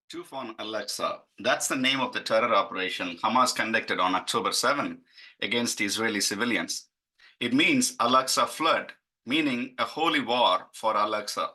Tooth on Al-Aqsa. That's the name of the terror operation Hamas conducted on October 7 against Israeli civilians. It means Al-Aqsa flood, meaning a holy war for Al-Aqsa.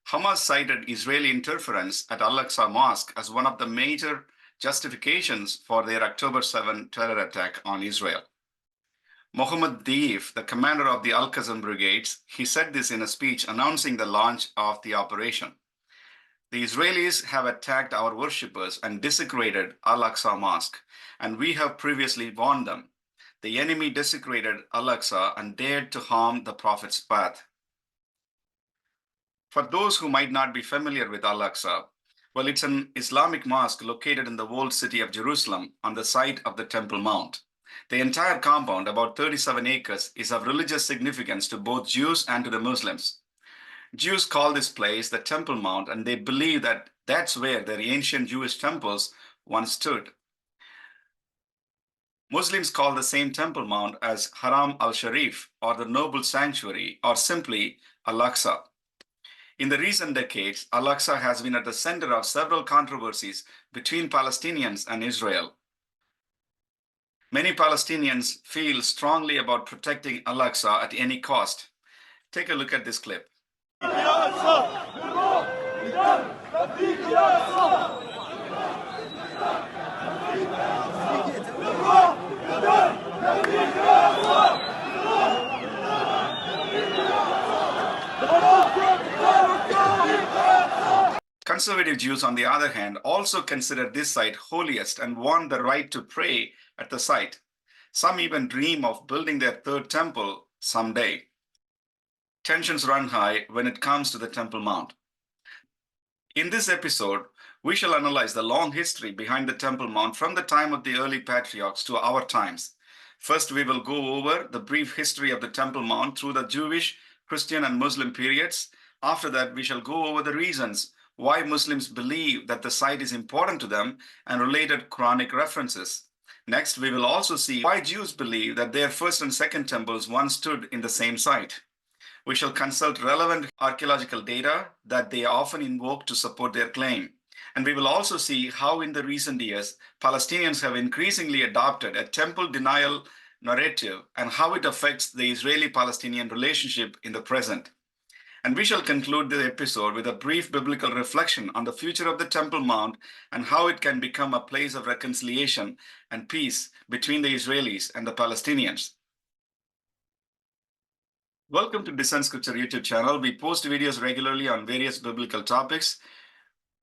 Hamas cited Israeli interference at Al-Aqsa Mosque as one of the major justifications for their October 7 terror attack on Israel. Mohammed Deif, the commander of the Al-Qassam brigades, he said this in a speech announcing the launch of the operation. The Israelis have attacked our worshippers and desecrated Al-Aqsa Mosque, and we have previously warned them. The enemy desecrated Al-Aqsa and dared to harm the Prophet's path. For those who might not be familiar with Al-Aqsa, well, it's an Islamic mosque located in the walled city of Jerusalem on the site of the Temple Mount. The entire compound, about 37 acres, is of religious significance to both Jews and to the Muslims. Jews call this place the Temple Mount, and they believe that that's where their ancient Jewish temples once stood. Muslims call the same Temple Mount as Haram al-Sharif, or the Noble Sanctuary, or simply Al-Aqsa. In the recent decades, Al-Aqsa has been at the center of several controversies between Palestinians and Israel. Many Palestinians feel strongly about protecting Al-Aqsa at any cost. Take a look at this clip. Conservative Jews, on the other hand, also consider this site holiest and want the right to pray at the site. Some even dream of building their third temple someday. Tensions run high when it comes to the Temple Mount. In this episode, we shall analyze the long history behind the Temple Mount from the time of the early patriarchs to our times. First, we will go over the brief history of the Temple Mount through the Jewish, Christian, and Muslim periods. After that, we shall go over the reasons why Muslims believe that the site is important to them and related Quranic references. Next, we will also see why Jews believe that their first and second temples once stood in the same site. We shall consult relevant archaeological data that they often invoke to support their claim. And we will also see how in the recent years, Palestinians have increasingly adopted a temple denial narrative and how it affects the Israeli-Palestinian relationship in the present. And we shall conclude the episode with a brief biblical reflection on the future of the Temple Mount and how it can become a place of reconciliation and peace between the Israelis and the Palestinians. Welcome to Discern Scripture YouTube channel. We post videos regularly on various biblical topics.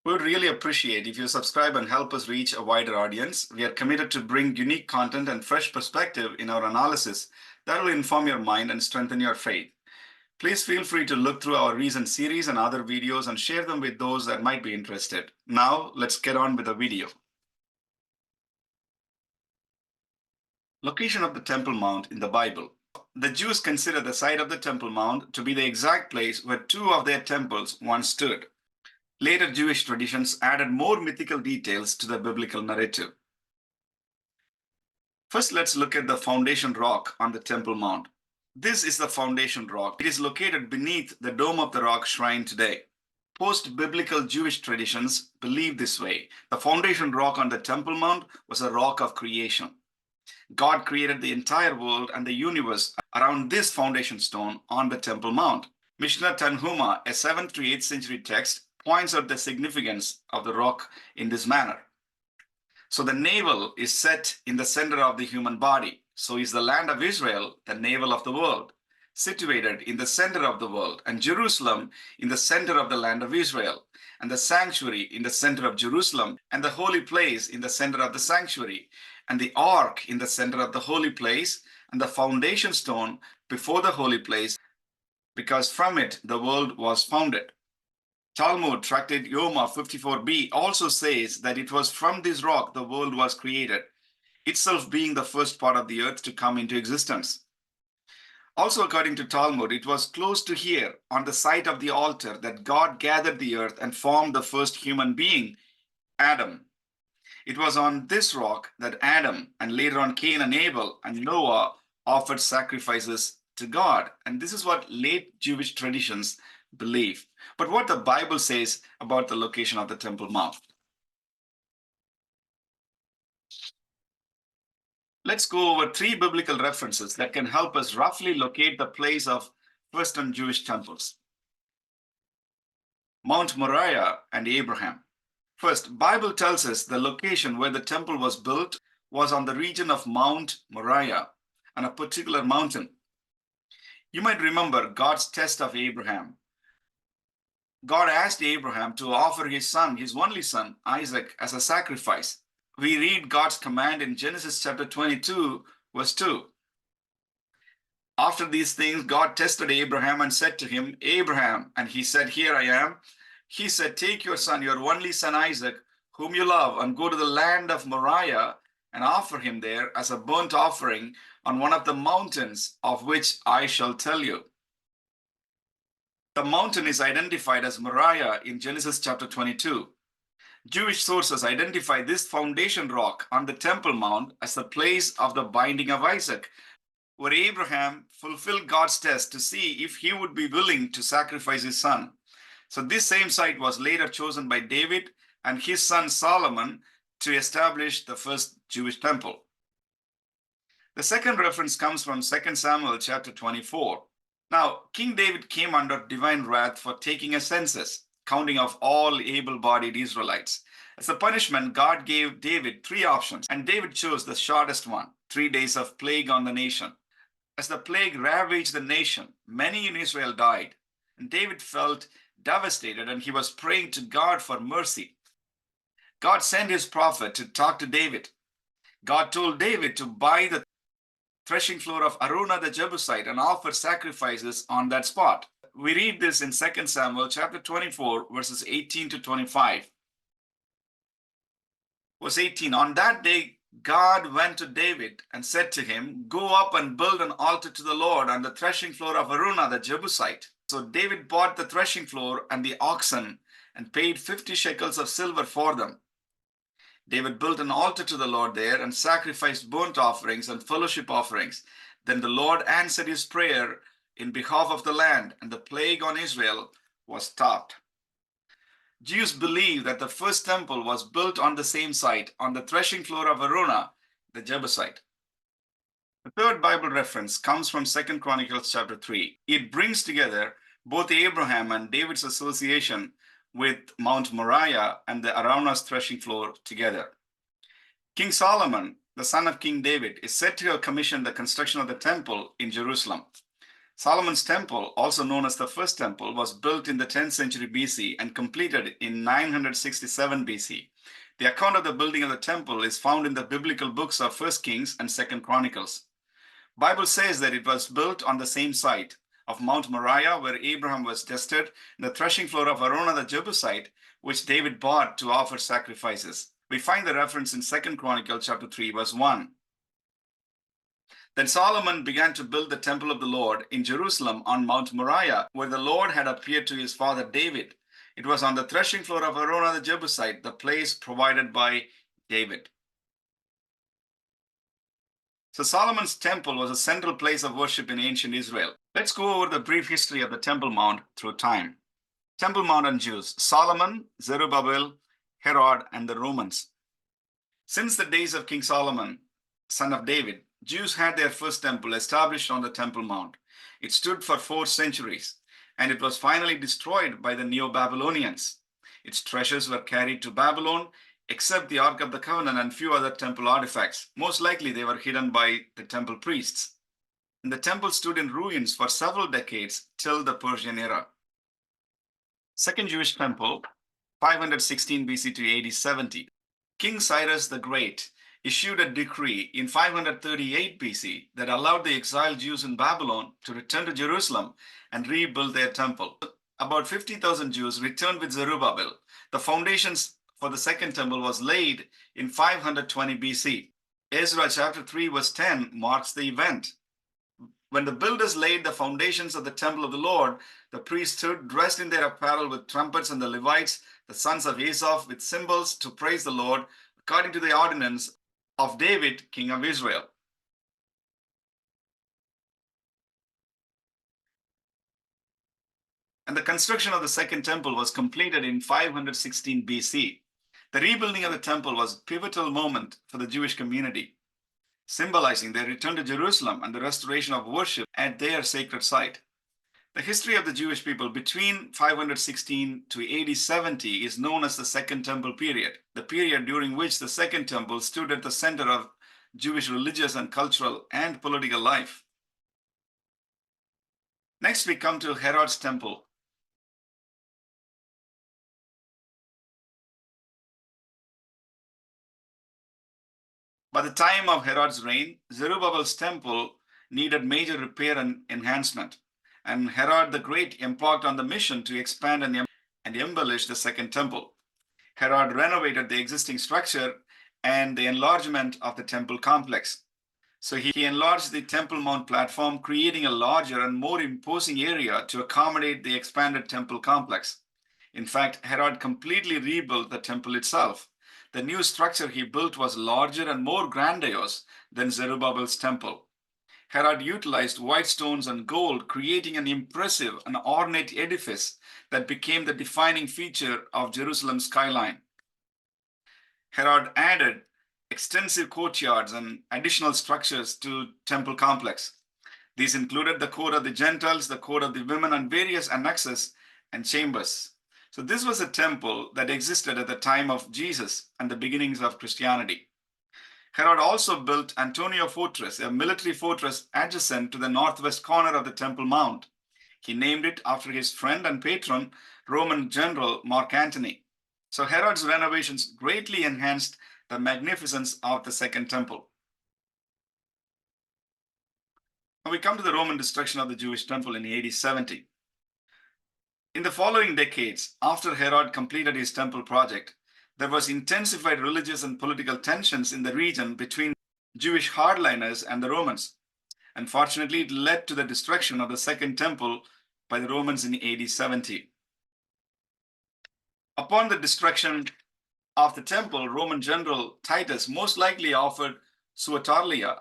We would really appreciate if you subscribe and help us reach a wider audience. We are committed to bring unique content and fresh perspective in our analysis that will inform your mind and strengthen your faith. Please feel free to look through our recent series and other videos and share them with those that might be interested. Now, let's get on with the video. Location of the Temple Mount in the Bible. The Jews consider the site of the Temple Mount to be the exact place where two of their temples once stood. Later Jewish traditions added more mythical details to the biblical narrative. First, let's look at the foundation rock on the Temple Mount. This is the foundation rock. It is located beneath the Dome of the Rock shrine today. Post-biblical Jewish traditions believe this way. The foundation rock on the Temple Mount was a rock of creation. God created the entire world and the universe around this foundation stone on the Temple Mount. Mishnah Tanhuma, a 7th to 8th century text, points out the significance of the rock in this manner. So the navel is set in the center of the human body. So is the land of Israel the navel of the world. situated in the center of the world, and Jerusalem in the center of the land of Israel, and the sanctuary in the center of Jerusalem, and the holy place in the center of the sanctuary, and the ark in the center of the holy place, and the foundation stone before the holy place, because from it the world was founded. Talmud Tractate Yoma 54b also says that it was from this rock the world was created, itself being the first part of the earth to come into existence. Also, according to Talmud, it was close to here, on the site of the altar, that God gathered the earth and formed the first human being, Adam. It was on this rock that Adam, and later on Cain and Abel and Noah, offered sacrifices to God. And this is what late Jewish traditions believe. But what the Bible says about the location of the Temple Mount. Let's go over 3 biblical references that can help us roughly locate the place of Western Jewish temples. Mount Moriah and Abraham. First, Bible tells us the location where the temple was built was on the region of Mount Moriah, on a particular mountain. You might remember God's test of Abraham. God asked Abraham to offer his son, his only son, Isaac, as a sacrifice. We read God's command in Genesis chapter 22, verse 2. After these things, God tested Abraham and said to him, Abraham, and he said, Here I am. He said, Take your son, your only son Isaac, whom you love, and go to the land of Moriah and offer him there as a burnt offering on one of the mountains of which I shall tell you. The mountain is identified as Moriah in Genesis chapter 22. Jewish sources identify this foundation rock on the Temple Mount as the place of the binding of Isaac, where Abraham fulfilled God's test to see if he would be willing to sacrifice his son. So this same site was later chosen by David and his son Solomon to establish the first Jewish temple. The second reference comes from 2 Samuel chapter 24. Now, King David came under divine wrath for taking a census, counting of all able-bodied Israelites. As a punishment, God gave David 3 options, and David chose the shortest one, 3 days of plague on the nation. As the plague ravaged the nation, many in Israel died, and David felt devastated, and he was praying to God for mercy. God sent his prophet to talk to David. God told David to buy the threshing floor of Araunah the Jebusite and offer sacrifices on that spot. We read this in 2 Samuel chapter 24, verses 18 to 25. Verse 18, on that day, God went to David and said to him, Go up and build an altar to the Lord on the threshing floor of Araunah the Jebusite. So David bought the threshing floor and the oxen and paid 50 shekels of silver for them. David built an altar to the Lord there and sacrificed burnt offerings and fellowship offerings. Then the Lord answered his prayer in behalf of the land, and the plague on Israel was stopped. Jews believe that the first temple was built on the same site, on the threshing floor of Araunah, the Jebusite. The third Bible reference comes from 2 Chronicles chapter 3. It brings together both Abraham and David's association with Mount Moriah and the Araunah's threshing floor together. King Solomon, the son of King David, is said to have commissioned the construction of the temple in Jerusalem. Solomon's temple, also known as the first temple, was built in the 10th century BC and completed in 967 BC. The account of the building of the temple is found in the biblical books of 1 Kings and 2 Chronicles. Bible says that it was built on the same site of Mount Moriah, where Abraham was tested, and the threshing floor of Araunah the Jebusite, which David bought to offer sacrifices. We find the reference in 2 Chronicles chapter 3, verse 1. Then Solomon began to build the temple of the Lord in Jerusalem on Mount Moriah, where the Lord had appeared to his father David. It was on the threshing floor of Araunah the Jebusite, the place provided by David. So Solomon's temple was a central place of worship in ancient Israel. Let's go over the brief history of the Temple Mount through time. Temple Mount and Jews: Solomon, Zerubbabel, Herod, and the Romans. Since the days of King Solomon, son of David, Jews had their first temple established on the Temple Mount. It stood for 4 centuries, and it was finally destroyed by the Neo-Babylonians. Its treasures were carried to Babylon, except the Ark of the Covenant and few other temple artifacts. Most likely they were hidden by the temple priests. and the temple stood in ruins for several decades till the Persian era. Second Jewish temple, 516 BC to AD 70. King Cyrus the Great issued a decree in 538 BC that allowed the exiled Jews in Babylon to return to Jerusalem and rebuild their temple. About 50,000 Jews returned with Zerubbabel. The foundations for the second temple was laid in 520 BC. Ezra chapter 3 verse 10 marks the event. When the builders laid the foundations of the temple of the Lord, the priests stood dressed in their apparel with trumpets, and the Levites, the sons of Asaph, with cymbals to praise the Lord, according to the ordinance of David, king of Israel. And the construction of the second temple was completed in 516 BC. The rebuilding of the temple was a pivotal moment for the Jewish community, symbolizing their return to Jerusalem and the restoration of worship at their sacred site. The history of the Jewish people between 516 to AD 70 is known as the Second Temple period, the period during which the Second Temple stood at the center of Jewish religious and cultural and political life. Next, we come to Herod's temple. By the time of Herod's reign, Zerubbabel's temple needed major repair and enhancement, and Herod the Great embarked on the mission to expand and embellish the second temple. Herod renovated the existing structure and the enlargement of the temple complex. So he enlarged the Temple Mount platform, creating a larger and more imposing area to accommodate the expanded temple complex. In fact, Herod completely rebuilt the temple itself. The new structure he built was larger and more grandiose than Zerubbabel's temple. Herod utilized white stones and gold, creating an impressive and ornate edifice that became the defining feature of Jerusalem's skyline. Herod added extensive courtyards and additional structures to temple complex. These included the court of the Gentiles, the court of the women, and various annexes and chambers. So this was a temple that existed at the time of Jesus and the beginnings of Christianity. Herod also built Antonia Fortress, a military fortress adjacent to the northwest corner of the Temple Mount. He named it after his friend and patron, Roman general Mark Antony. So Herod's renovations greatly enhanced the magnificence of the Second Temple. Now we come to the Roman destruction of the Jewish temple in AD 70. In the following decades, after Herod completed his temple project, there was intensified religious and political tensions in the region between Jewish hardliners and the Romans. Unfortunately, it led to the destruction of the Second Temple by the Romans in AD 70. Upon the destruction of the temple, Roman general Titus most likely offered suatarlia,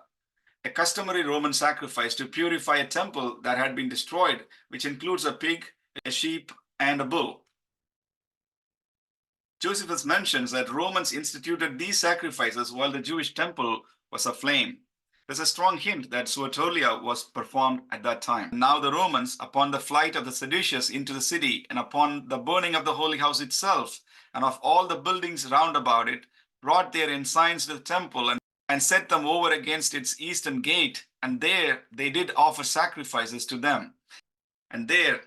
a customary Roman sacrifice to purify a temple that had been destroyed, which includes a pig, a sheep, and a bull. Josephus mentions that Romans instituted these sacrifices while the Jewish temple was aflame. There's a strong hint that suatarlia was performed at that time. Now the Romans, upon the flight of the seditious into the city and upon the burning of the holy house itself and of all the buildings round about it, brought their ensigns to the temple and set them over against its eastern gate, and there they did offer sacrifices to them. And there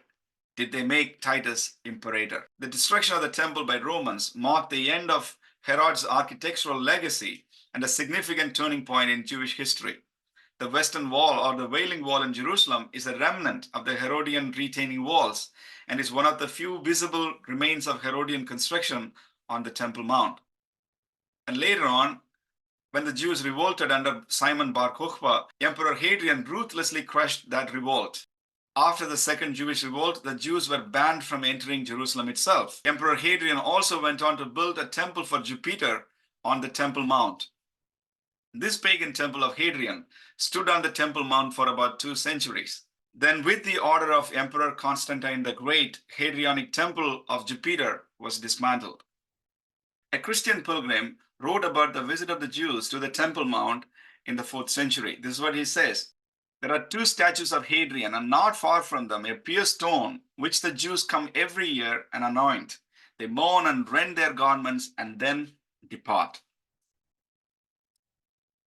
did they make Titus imperator. The destruction of the temple by Romans marked the end of Herod's architectural legacy and a significant turning point in Jewish history. The Western Wall, or the Wailing Wall in Jerusalem, is a remnant of the Herodian retaining walls and is one of the few visible remains of Herodian construction on the Temple Mount. And later on, when the Jews revolted under Simon Bar Kokhba, Emperor Hadrian ruthlessly crushed that revolt. After the Second Jewish Revolt, the Jews were banned from entering Jerusalem itself. Emperor Hadrian also went on to build a temple for Jupiter on the Temple Mount. This pagan temple of Hadrian stood on the Temple Mount for about 2 centuries. Then, with the order of Emperor Constantine the Great, Hadrianic temple of Jupiter was dismantled. A Christian pilgrim wrote about the visit of the Jews to the Temple Mount in the 4th century. This is what he says. There are 2 statues of Hadrian, and not far from them a pure stone, which the Jews come every year and anoint. They mourn and rend their garments and then depart.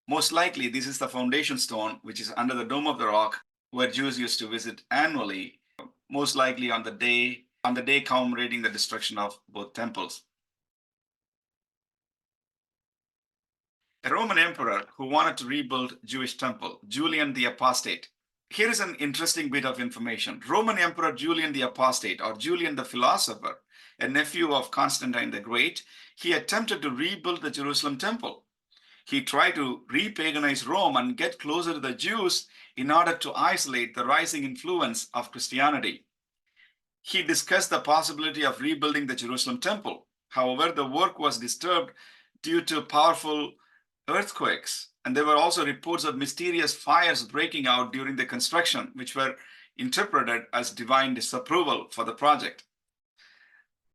Most likely, this is the foundation stone, which is under the Dome of the Rock, where Jews used to visit annually, most likely on the day commemorating the destruction of both temples. A Roman emperor who wanted to rebuild Jewish temple, Julian the Apostate. Here is an interesting bit of information. Roman Emperor Julian the Apostate, or Julian the Philosopher, a nephew of Constantine the Great, he attempted to rebuild the Jerusalem temple. He tried to repaganize Rome and get closer to the Jews in order to isolate the rising influence of Christianity. He discussed the possibility of rebuilding the Jerusalem temple. However, the work was disturbed due to powerful earthquakes, and there were also reports of mysterious fires breaking out during the construction, which were interpreted as divine disapproval for the project.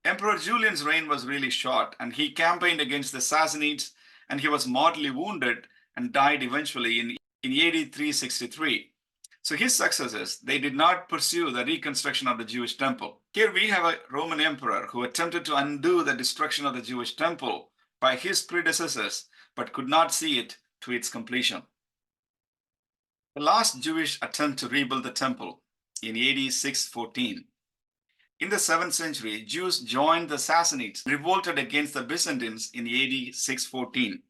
Emperor Julian's reign was really short, and he campaigned against the Sassanids, and he was mortally wounded and died eventually in AD 363. So his successors, they did not pursue the reconstruction of the Jewish temple. Here we have a Roman emperor who attempted to undo the destruction of the Jewish temple by his predecessors, but could not see it to its completion. The last Jewish attempt to rebuild the temple in AD 614. In the 7th century, Jews joined the Sassanids, revolted against the Byzantines in AD 614.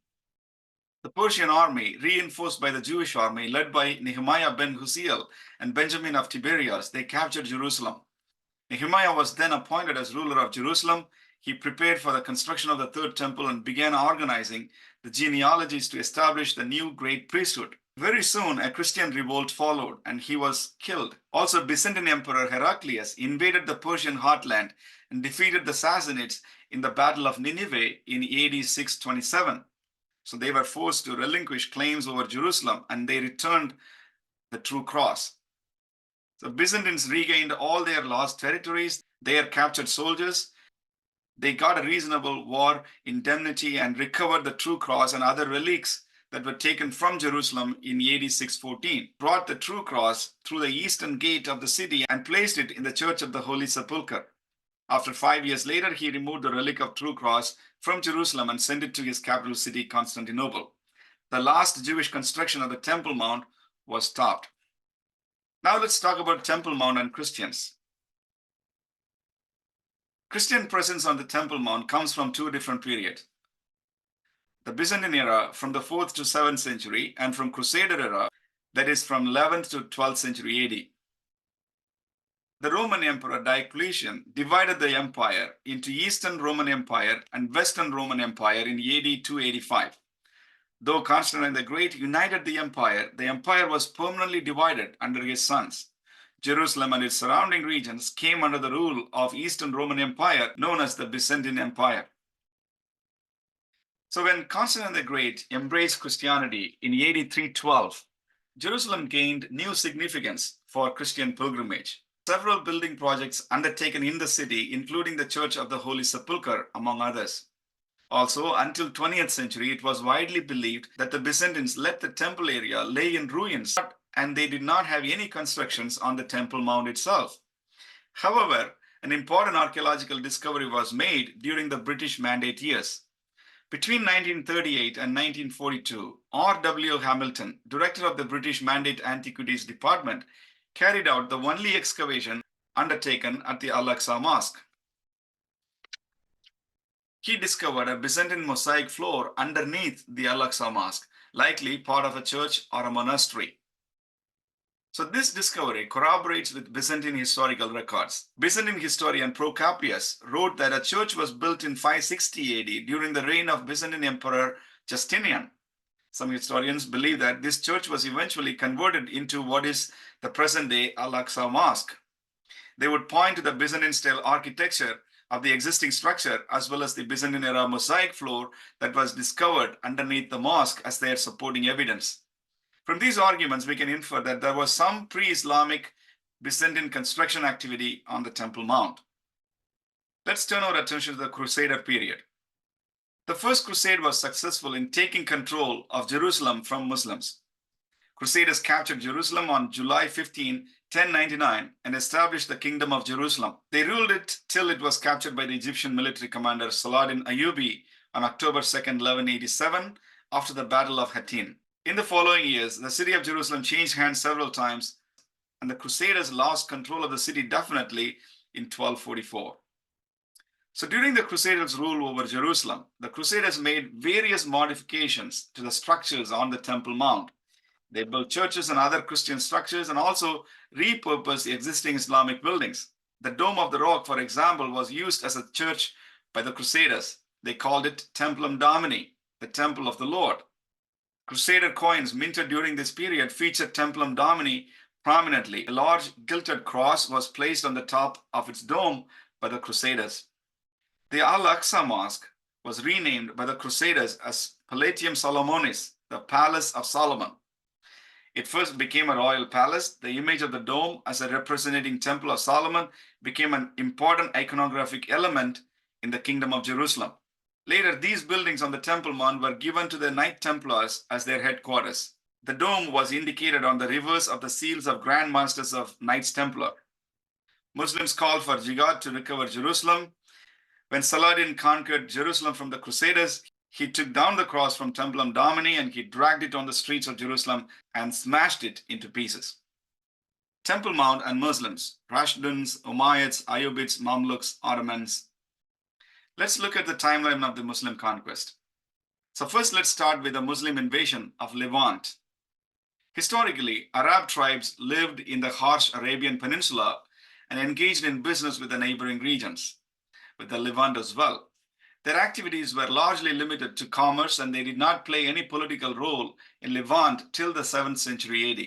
The Persian army, reinforced by the Jewish army led by Nehemiah ben Huziel and Benjamin of Tiberias, they captured Jerusalem. Nehemiah was then appointed as ruler of Jerusalem. He prepared for the construction of the third temple and began organizing the genealogies to establish the new great priesthood. Very soon, a Christian revolt followed, and he was killed. Also, Byzantine Emperor Heraclius invaded the Persian heartland and defeated the Sassanids in the Battle of Nineveh in AD 627. So they were forced to relinquish claims over Jerusalem, and they returned the true cross. The Byzantines regained all their lost territories, their captured soldiers. They got a reasonable war indemnity and recovered the true cross and other relics that were taken from Jerusalem in AD 614, brought the true cross through the eastern gate of the city and placed it in the Church of the Holy Sepulchre. After 5 years later, he removed the relic of true cross from Jerusalem and sent it to his capital city, Constantinople. The last Jewish construction of the Temple Mount was stopped. Now let's talk about Temple Mount and Christians. Christian presence on the Temple Mount comes from two different periods. The Byzantine Era from the 4th to 7th century, and from Crusader Era, that is from 11th to 12th century AD. The Roman Emperor Diocletian divided the empire into Eastern Roman Empire and Western Roman Empire in AD 285. Though Constantine the Great united the empire was permanently divided under his sons. Jerusalem and its surrounding regions came under the rule of Eastern Roman Empire, known as the Byzantine Empire. So when Constantine the Great embraced Christianity in AD 312, Jerusalem gained new significance for Christian pilgrimage. Several building projects undertaken in the city, including the Church of the Holy Sepulchre, among others. Also, until 20th century, it was widely believed that the Byzantines let the temple area lay in ruins, and they did not have any constructions on the Temple Mount itself. However, an important archaeological discovery was made during the British Mandate years. Between 1938 and 1942, R.W. Hamilton, director of the British Mandate Antiquities Department, carried out the only excavation undertaken at the AL-AQSA Mosque. He discovered a Byzantine mosaic floor underneath the Al-Aqsa Mosque, likely part of a church or a monastery. So this discovery corroborates with Byzantine historical records. Byzantine historian Procopius wrote that a church was built in 560 AD during the reign of Byzantine Emperor Justinian. Some historians believe that this church was eventually converted into what is the present-day Al-Aqsa Mosque. They would point to the Byzantine-style architecture of the existing structure, as well as the Byzantine era mosaic floor that was discovered underneath the mosque as their supporting evidence. From these arguments, we can infer that there was some pre-Islamic Byzantine construction activity on the Temple Mount. Let's turn our attention to the Crusader period. The First Crusade was successful in taking control of Jerusalem from Muslims. Crusaders captured Jerusalem on July 15, 1099, and established the Kingdom of Jerusalem. They ruled it till it was captured by the Egyptian military commander Saladin Ayyubi on October 2, 1187, after the Battle of Hattin. In the following years, the city of Jerusalem changed hands several times, and the Crusaders lost control of the city definitely in 1244. So during the Crusaders' rule over Jerusalem, the Crusaders made various modifications to the structures on the Temple Mount. They built churches and other Christian structures and also repurposed the existing Islamic buildings. The Dome of the Rock, for example, was used as a church by the Crusaders. They called it Templum Domini, the Temple of the Lord. Crusader coins minted during this period featured Templum Domini prominently. A large gilded cross was placed on the top of its dome by the Crusaders. The AL-AQSA Mosque was renamed by the Crusaders as Palatium Solomonis, the Palace of Solomon. It first became a royal palace. The image of the dome as a representing Temple of Solomon became an important iconographic element in the Kingdom of Jerusalem. Later, these buildings on the Temple Mount were given to the Knight Templars as their headquarters. The dome was indicated on the reverse of the seals of Grand Masters of Knights Templar. Muslims called for Jihad to recover Jerusalem. When Saladin conquered Jerusalem from the Crusaders, he took down the cross from Templum Domini and he dragged it on the streets of Jerusalem and smashed it into pieces. Temple Mount and Muslims, Rashiduns, Umayyads, Ayyubids, Mamluks, Ottomans. Let's look at the timeline of the Muslim conquest. So first, let's start with the Muslim invasion of Levant. Historically, Arab tribes lived in the harsh Arabian Peninsula and engaged in business with the neighboring regions, with the Levant as well. Their activities were largely limited to commerce and they did not play any political role in Levant till the 7th century AD.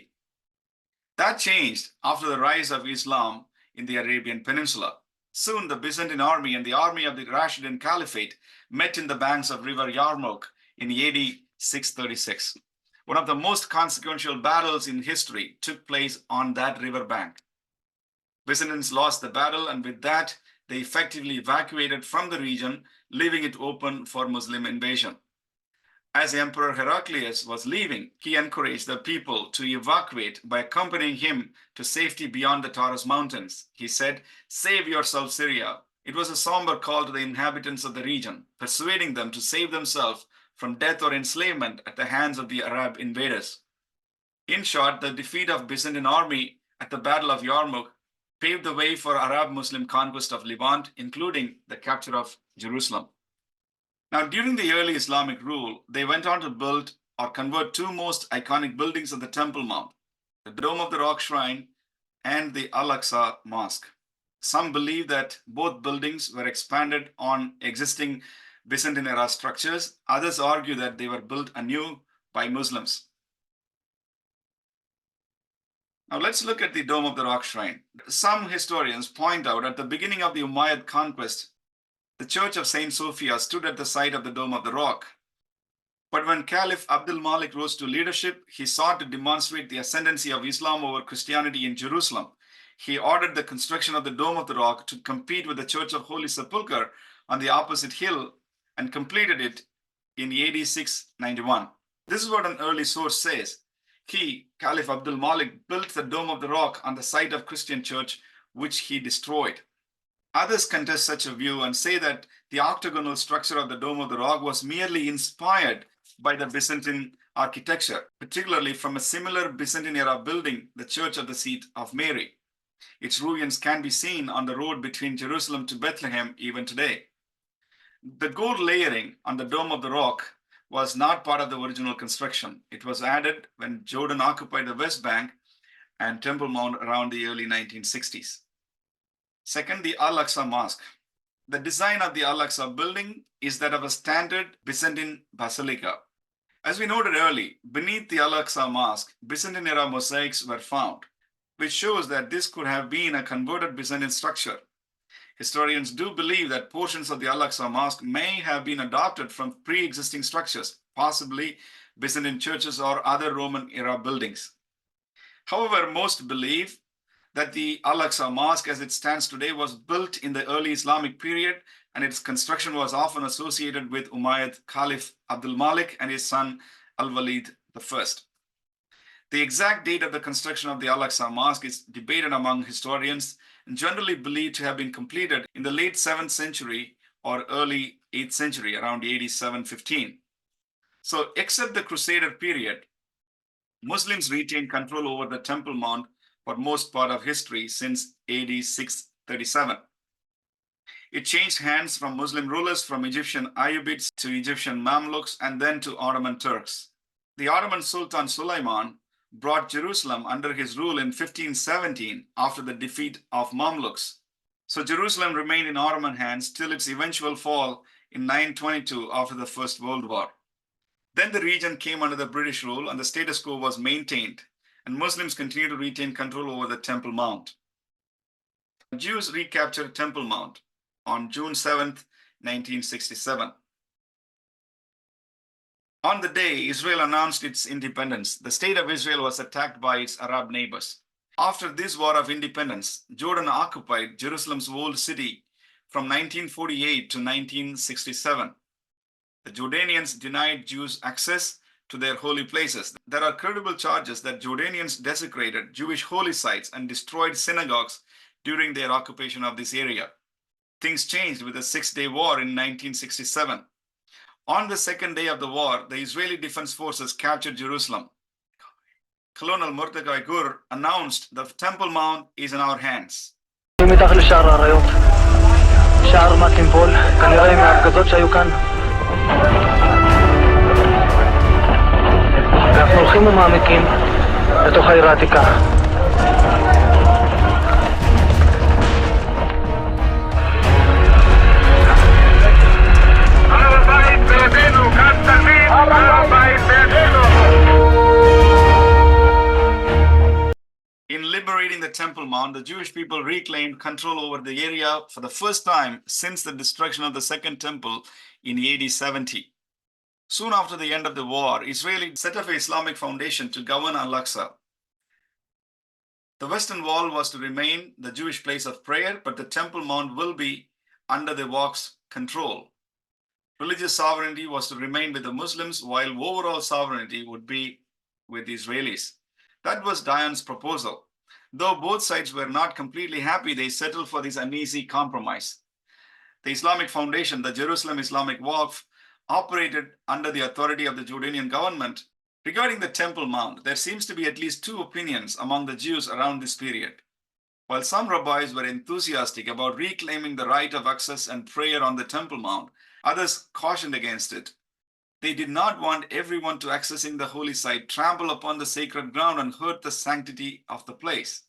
That changed after the rise of Islam in the Arabian Peninsula. Soon, the Byzantine army and the army of the Rashidun Caliphate met in the banks of river Yarmouk in AD 636. One of the most consequential battles in history took place on that river bank. Byzantines lost the battle, and with that, they effectively evacuated from the region, leaving it open for Muslim invasion. As Emperor Heraclius was leaving, he encouraged the people to evacuate by accompanying him to safety beyond the Taurus Mountains. He said, "Save yourself, Syria." It was a somber call to the inhabitants of the region, persuading them to save themselves from death or enslavement at the hands of the Arab invaders. In short, the defeat of Byzantine army at the Battle of Yarmouk paved the way for Arab-Muslim conquest of Levant, including the capture of Jerusalem. Now, during the early Islamic rule, they went on to build or convert two most iconic buildings of the Temple Mount, the Dome of the Rock Shrine and the Al-Aqsa Mosque. Some believe that both buildings were expanded on existing Byzantine era structures. Others argue that they were built anew by Muslims. Now let's look at the Dome of the Rock Shrine. Some historians point out at the beginning of the Umayyad conquest, the Church of Saint Sophia stood at the site of the Dome of the Rock. But when Caliph Abdul Malik rose to leadership, he sought to demonstrate the ascendancy of Islam over Christianity in Jerusalem. He ordered the construction of the Dome of the Rock to compete with the Church of Holy Sepulchre on the opposite hill and completed it in AD 691. This is what an early source says. He, Caliph Abdul Malik, built the Dome of the Rock on the site of Christian church, which he destroyed. Others contest such a view and say that the octagonal structure of the Dome of the Rock was merely inspired by the Byzantine architecture, particularly from a similar Byzantine era building, the Church of the Seat of Mary. Its ruins can be seen on the road between Jerusalem to Bethlehem even today. The gold layering on the Dome of the Rock was not part of the original construction. It was added when Jordan occupied the West Bank and Temple Mount around the early 1960s. Second, the Al-Aqsa Mosque. The design of the Al-Aqsa building is that of a standard Byzantine basilica. As we noted earlier, beneath the Al-Aqsa Mosque, Byzantine era mosaics were found, which shows that this could have been a converted Byzantine structure. Historians do believe that portions of the Al-Aqsa Mosque may have been adopted from pre-existing structures, possibly Byzantine churches or other Roman era buildings. However, most believe that the Al-Aqsa Mosque as it stands today was built in the early Islamic period, and its construction was often associated with Umayyad Caliph Abdul Malik and his son Al-Walid I. The exact date of the construction of the Al-Aqsa Mosque is debated among historians and generally believed to have been completed in the late 7th century or early 8th century, around AD 715. So, except the Crusader period, Muslims retained control over the Temple Mount for most part of history since AD 637. It changed hands from Muslim rulers from Egyptian Ayyubids to Egyptian Mamluks and then to Ottoman Turks. The Ottoman Sultan Suleiman brought Jerusalem under his rule in 1517 after the defeat of Mamluks. So Jerusalem remained in Ottoman hands till its eventual fall in 922 after the First World War. Then the region came under the British rule and the status quo was maintained, and Muslims continued to retain control over the Temple Mount. The Jews recaptured Temple Mount on June 7, 1967. On the day Israel announced its independence, the state of Israel was attacked by its Arab neighbors. After this war of independence, Jordan occupied Jerusalem's old city from 1948 to 1967. The Jordanians denied Jews access to their holy places. There are credible charges that Jordanians desecrated Jewish holy sites and destroyed synagogues during their occupation of this area. Things changed with the Six-Day War in 1967. On the second day of the war, the Israeli Defense Forces captured Jerusalem. Colonel Mordecai Gur announced the Temple Mount is in our hands. אנחנו הולכים ומעמיקים לתוך העיר העתיקה. In liberating the Temple Mount, the Jewish people reclaimed control over the area for the first time since the destruction of the Second Temple in AD 70. Soon after the end of the war, Israel set up an Islamic foundation to govern Al-Aqsa. The Western Wall was to remain the Jewish place of prayer, but the Temple Mount will be under the Waqf's control. Religious sovereignty was to remain with the Muslims, while overall sovereignty would be with the Israelis. That was Dayan's proposal. Though both sides were not completely happy, they settled for this uneasy compromise. The Islamic Foundation, the Jerusalem Islamic Waqf, operated under the authority of the Jordanian government. Regarding the Temple Mount, there seems to be at least two opinions among the Jews around this period. While some rabbis were enthusiastic about reclaiming the right of access and prayer on the Temple Mount, others cautioned against it. They did not want everyone to accessing the holy site trample upon the sacred ground and hurt the sanctity of the place.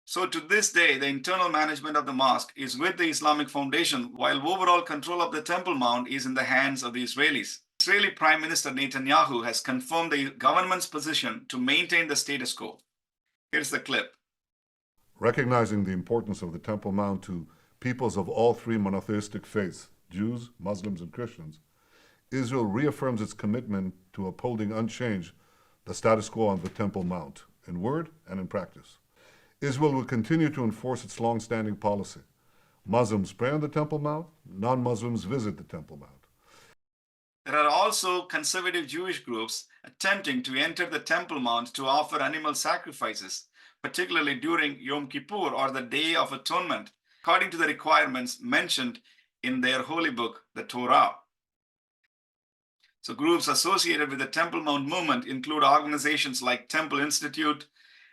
So to this day, the internal management of the mosque is with the Islamic Foundation, while overall control of the Temple Mount is in the hands of the Israelis. Israeli Prime Minister Netanyahu has confirmed the government's position to maintain the status quo. Here's the clip. Recognizing the importance of the Temple Mount to peoples of all three monotheistic faiths, Jews, Muslims, and Christians, Israel reaffirms its commitment to upholding unchanged the status quo on the Temple Mount, in word and in practice. Israel will continue to enforce its long-standing policy. Muslims pray on the Temple Mount, non-Muslims visit the Temple Mount. There are also conservative Jewish groups attempting to enter the Temple Mount to offer animal sacrifices, particularly during Yom Kippur or the Day of Atonement, according to the requirements mentioned in their holy book, the Torah. So groups associated with the Temple Mount movement include organizations like Temple Institute,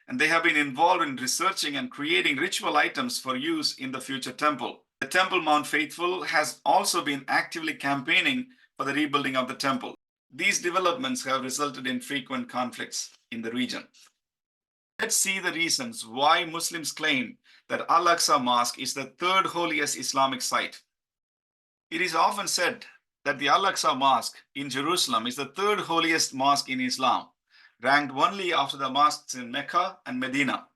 and they have been involved in researching and creating ritual items for use in the future temple. The Temple Mount faithful has also been actively campaigning for the rebuilding of the temple. These developments have resulted in frequent conflicts in the region. Let's see the reasons why Muslims claim that Al-Aqsa Mosque is the third holiest Islamic site. It is often said that the Al-Aqsa Mosque in Jerusalem is the third holiest mosque in Islam, ranked only after the mosques in Mecca and Medina.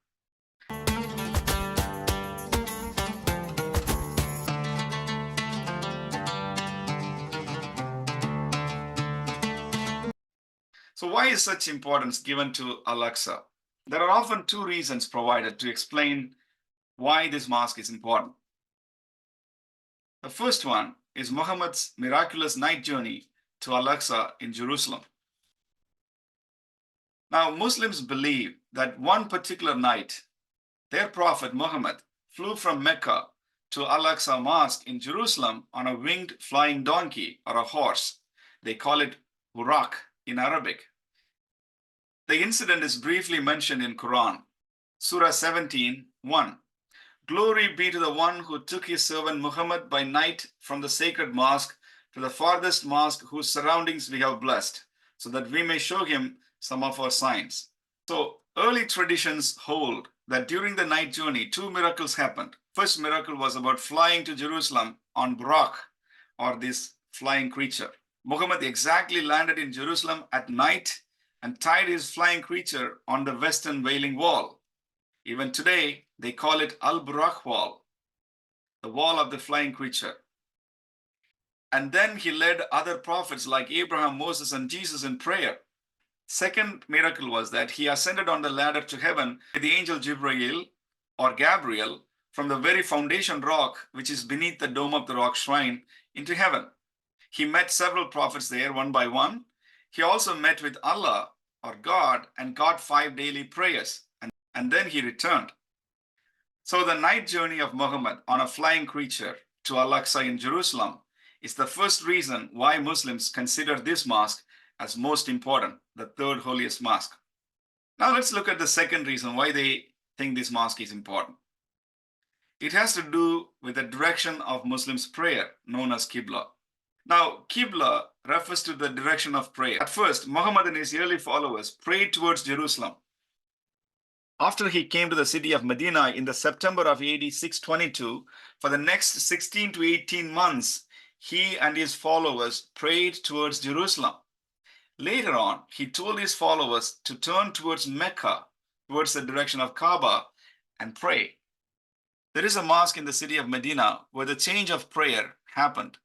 So why is such importance given to Al-Aqsa? There are often two reasons provided to explain why this mosque is important. The first one is Muhammad's miraculous night journey to Al-Aqsa in Jerusalem. Now, Muslims believe that one particular night, their prophet Muhammad flew from Mecca to Al-Aqsa Mosque in Jerusalem on a winged flying donkey or a horse. They call it Buraq in Arabic. The incident is briefly mentioned in Quran, Surah 17:1. Glory be to the one who took his servant Muhammad by night from the sacred mosque to the farthest mosque whose surroundings we have blessed, so that we may show him some of our signs. So early traditions hold that during the night journey, two miracles happened. First miracle was about flying to Jerusalem on Buraq, or this flying creature. Muhammad exactly landed in Jerusalem at night and tied his flying creature on the western Wailing Wall. Even today, they call it Al-Buraq Wall, the wall of the flying creature. And then he led other prophets like Abraham, Moses, and Jesus in prayer. Second miracle was that he ascended on the ladder to heaven with the angel Jibreel or Gabriel from the very foundation rock, which is beneath the dome of the rock shrine, into heaven. He met several prophets there one by one. He also met with Allah or God and got 5 daily prayers. And then he returned. So the night journey of Muhammad on a flying creature to Al-Aqsa in Jerusalem is the first reason why Muslims consider this mosque as most important, the third holiest mosque. Now let's look at the second reason why they think this mosque is important. It has to do with the direction of Muslims' prayer, known as Qibla. Now, Qibla refers to the direction of prayer. At first, Muhammad and his early followers prayed towards Jerusalem. After he came to the city of Medina in the September of AD 622, for the next 16 to 18 months, he and his followers prayed towards Jerusalem. Later on, he told his followers to turn towards Mecca, towards the direction of Kaaba, and pray. There is a mosque in the city of Medina where the change of prayer happened.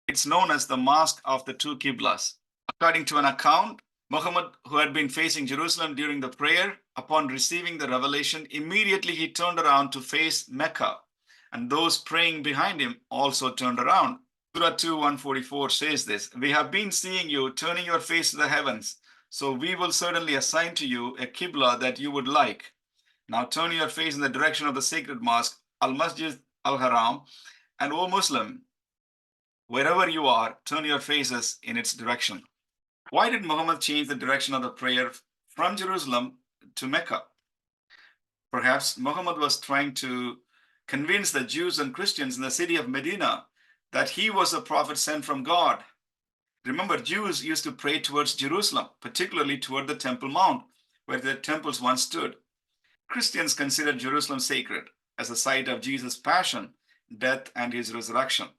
It's known as the Mosque of the Two Qiblas. According to an account, Muhammad, who had been facing Jerusalem during the prayer, upon receiving the revelation, immediately he turned around to face Mecca, and those praying behind him also turned around. Surah 2:144 says this: "We have been seeing you turning your face to the heavens, so we will certainly assign to you a Qibla that you would like. Now turn your face in the direction of the sacred mosque, Al-Masjid Al-Haram, and O Muslim, wherever you are, turn your faces in its direction." Why did Muhammad change the direction of the prayer from Jerusalem to Mecca? Perhaps Muhammad was trying to convince the Jews and Christians in the city of Medina that he was a prophet sent from God. Remember, Jews used to pray towards Jerusalem, particularly toward the Temple Mount, where their temples once stood. Christians considered Jerusalem sacred as the site of Jesus' passion, death, and his resurrection.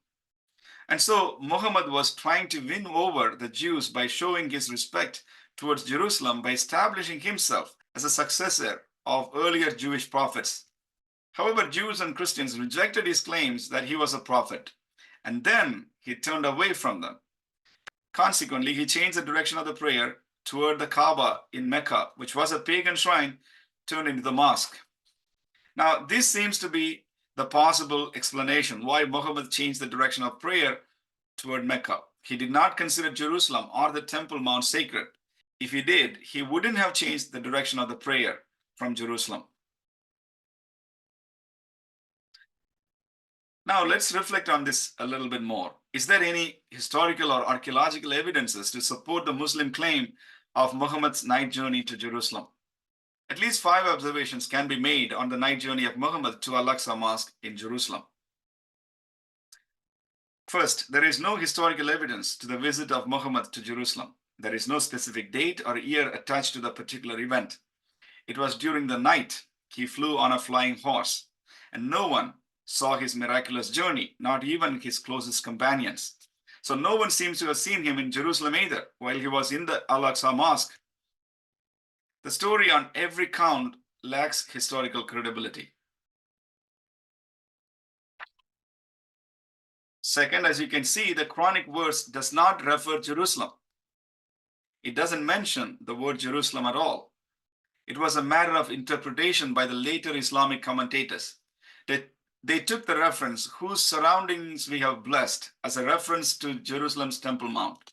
And so Muhammad was trying to win over the Jews by showing his respect towards Jerusalem by establishing himself as a successor of earlier Jewish prophets. However, Jews and Christians rejected his claims that he was a prophet, and then he turned away from them. Consequently, he changed the direction of the prayer toward the Kaaba in Mecca, which was a pagan shrine turned into the mosque. Now, this seems to be the possible explanation why Muhammad changed the direction of prayer toward Mecca. He did not consider Jerusalem or the Temple Mount sacred. If he did, he wouldn't have changed the direction of the prayer from Jerusalem. Now let's reflect on this a little bit more. Is there any historical or archaeological evidences to support the Muslim claim of Muhammad's night journey to Jerusalem? At least 5 observations can be made on the night journey of Muhammad to Al-Aqsa Mosque in Jerusalem. First, there is no historical evidence to the visit of Muhammad to Jerusalem. There is no specific date or year attached to the particular event. It was during the night he flew on a flying horse, and no one saw his miraculous journey, not even his closest companions. So no one seems to have seen him in Jerusalem either while he was in the Al-Aqsa Mosque. The story on every count lacks historical credibility. Second, as you can see, the Quranic verse does not refer Jerusalem. It doesn't mention the word Jerusalem at all. It was a matter of interpretation by the later Islamic commentators. They took the reference, whose surroundings we have blessed, as a reference to Jerusalem's Temple Mount.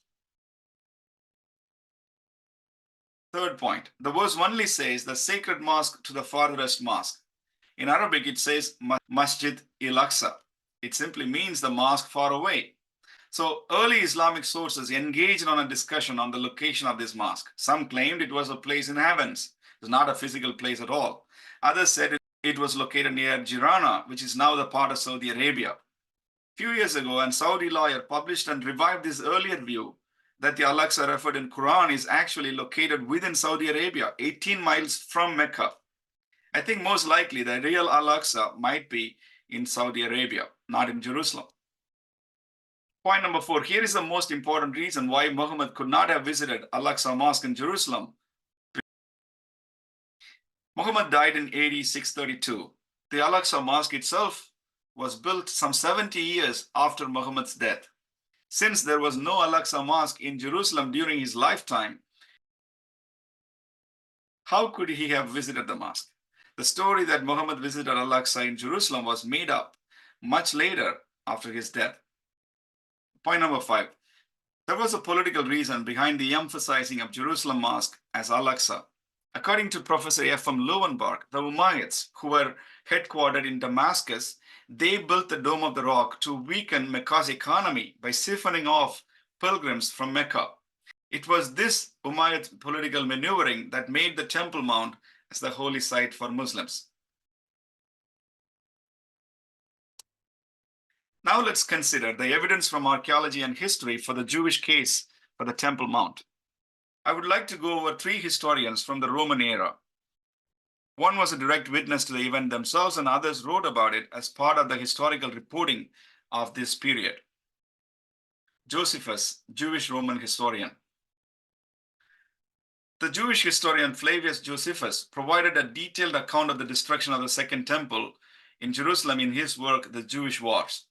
Third point, the verse only says the sacred mosque to the farthest mosque. In Arabic, it says Masjid Al-Aqsa. It simply means the mosque far away. So early Islamic sources engaged on a discussion on the location of this mosque. Some claimed it was a place in heavens. It was not a physical place at all. Others said it was located near Jirana, which is now the part of Saudi Arabia. A few years ago, a Saudi lawyer published and revived this earlier view that the Al-Aqsa referred in Quran is actually located within Saudi Arabia, 18 miles from Mecca. I think most likely the real Al-Aqsa might be in Saudi Arabia, not in Jerusalem. Point number 4, here is the most important reason why Muhammad could not have visited Al-Aqsa Mosque in Jerusalem. Muhammad died in AD 632. The Al-Aqsa Mosque itself was built some 70 years after Muhammad's death. Since there was no Al-Aqsa Mosque in Jerusalem during his lifetime, how could he have visited the mosque? The story that Muhammad visited Al-Aqsa in Jerusalem was made up much later after his death. Point number 5, there was a political reason behind the emphasizing of Jerusalem Mosque as Al-Aqsa. According to Professor F.M. Lowenberg, the Umayyads, who were headquartered in Damascus, they built the Dome of the Rock to weaken Mecca's economy by siphoning off pilgrims from Mecca. It was this Umayyad political maneuvering that made the Temple Mount as the holy site for Muslims. Now let's consider the evidence from archaeology and history for the Jewish case for the Temple Mount. I would like to go over 3 historians from the Roman era. One was a direct witness to the event themselves, and others wrote about it as part of the historical reporting of this period. Josephus, Jewish Roman historian. The Jewish historian Flavius Josephus provided a detailed account of the destruction of the Second Temple in Jerusalem in his work, The Jewish Wars.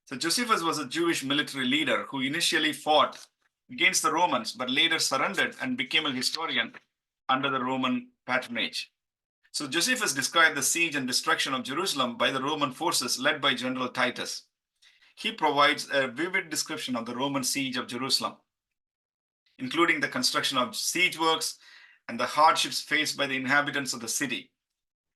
So Josephus was a Jewish military leader who initially fought against the Romans, but later surrendered and became a historian under the Roman patronage. So Josephus described the siege and destruction of Jerusalem by the Roman forces led by General Titus. He provides a vivid description of the Roman siege of Jerusalem, including the construction of siege works and the hardships faced by the inhabitants of the city.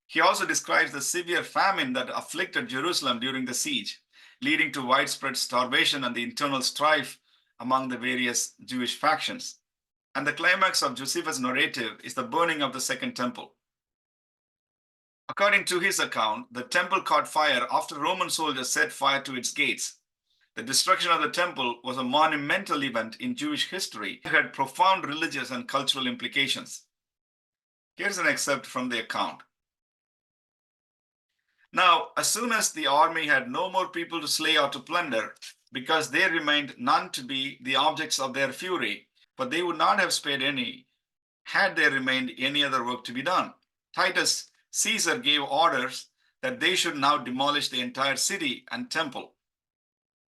He also describes the severe famine that afflicted Jerusalem during the siege, leading to widespread starvation and the internal strife among the various Jewish factions. And the climax of Josephus' narrative is the burning of the Second Temple. According to his account, the temple caught fire after Roman soldiers set fire to its gates. The destruction of the temple was a monumental event in Jewish history that had profound religious and cultural implications. Here's an excerpt from the account. Now, as soon as the army had no more people to slay or to plunder, because there remained none to be the objects of their fury, but they would not have spared any, had there remained any other work to be done. Titus Caesar gave orders that they should now demolish the entire city and temple.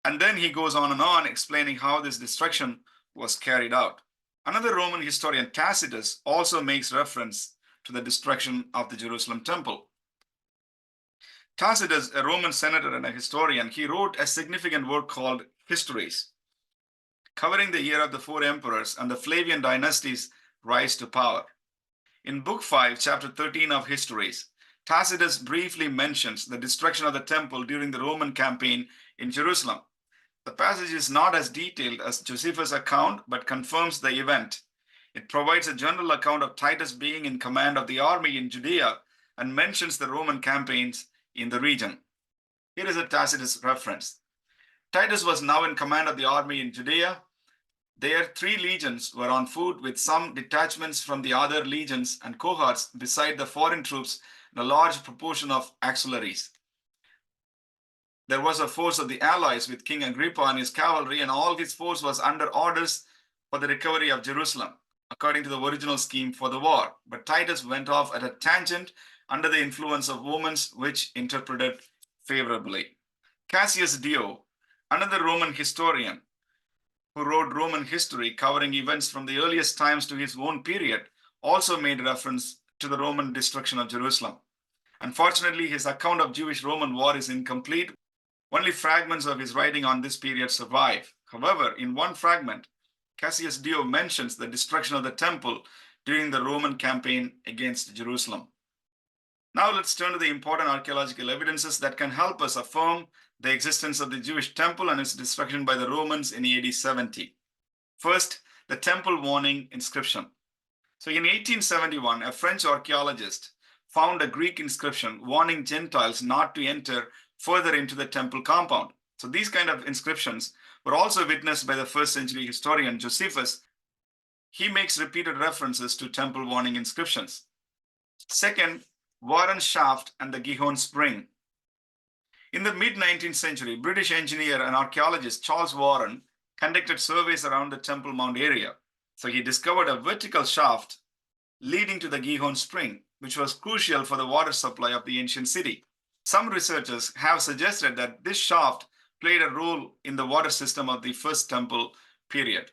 And then he goes on explaining how this destruction was carried out. Another Roman historian, Tacitus, also makes reference to the destruction of the Jerusalem temple. Tacitus, a Roman senator and a historian, he wrote a significant work called Histories, covering the year of the 4 emperors and the Flavian dynasty's rise to power. In Book 5, Chapter 13 of Histories, Tacitus briefly mentions the destruction of the temple during the Roman campaign in Jerusalem. The passage is not as detailed as Josephus' account, but confirms the event. It provides a general account of Titus being in command of the army in Judea and mentions the Roman campaigns in the region. Here is a Tacitus reference. Titus was now in command of the army in Judea. There, 3 legions were on foot with some detachments from the other legions and cohorts beside the foreign troops and a large proportion of auxiliaries. There was a force of the allies with King Agrippa and his cavalry, and all his force was under orders for the recovery of Jerusalem, according to the original scheme for the war. But Titus went off at a tangent under the influence of Romans, which interpreted favorably. Cassius Dio, another Roman historian who wrote Roman history covering events from the earliest times to his own period, also made reference to the Roman destruction of Jerusalem. Unfortunately, his account of Jewish-Roman war is incomplete. Only fragments of his writing on this period survive. However, in one fragment, Cassius Dio mentions the destruction of the temple during the Roman campaign against Jerusalem. Now let's turn to the important archaeological evidences that can help us affirm the existence of the Jewish temple and its destruction by the Romans in AD 70. First, the temple warning inscription. So in 1871, a French archaeologist found a Greek inscription warning Gentiles not to enter further into the temple compound. So these kind of inscriptions were also witnessed by the first century historian Josephus. He makes repeated references to temple warning inscriptions. Second, Warren Shaft and the Gihon Spring. In the mid-19th century, British engineer and archaeologist Charles Warren conducted surveys around the Temple Mount area. So he discovered a vertical shaft leading to the Gihon Spring, which was crucial for the water supply of the ancient city. Some researchers have suggested that this shaft played a role in the water system of the First Temple period.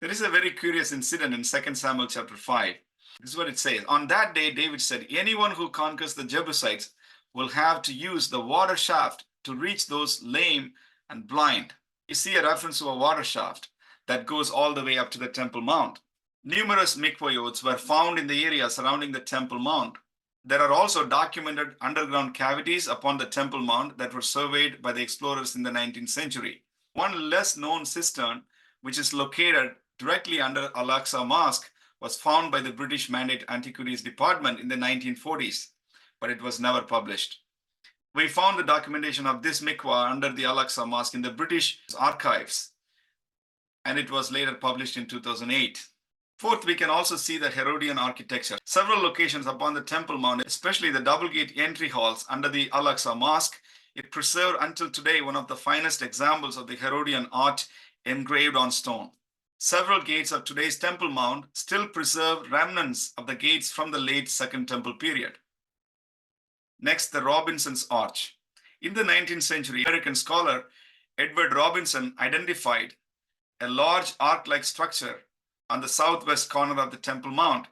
There is a very curious incident in 2 Samuel chapter 5. This is what it says. On that day, David said, anyone who conquers the Jebusites will have to use the water shaft to reach those lame and blind. You see a reference to a water shaft that goes all the way up to the Temple Mount. Numerous mikvahs were found in the area surrounding the Temple Mount. There are also documented underground cavities upon the Temple Mount that were surveyed by the explorers in the 19th century. One less known cistern, which is located directly under AL-AQSA Mosque, was found by the British Mandate Antiquities Department in the 1940s, but it was never published. We found the documentation of this mikvah under the Al-Aqsa Mosque in the British archives, and it was later published in 2008. Fourth, we can also see the Herodian architecture. Several locations upon the Temple Mount, especially the double gate entry halls under the Al-Aqsa Mosque, it preserved until today one of the finest examples of the Herodian art engraved on stone. Several gates of today's Temple Mount still preserve remnants of the gates from the late Second Temple period. Next, the Robinson's Arch. In the 19th century, American scholar Edward Robinson identified a large arch-like structure on the southwest corner of the Temple Mount.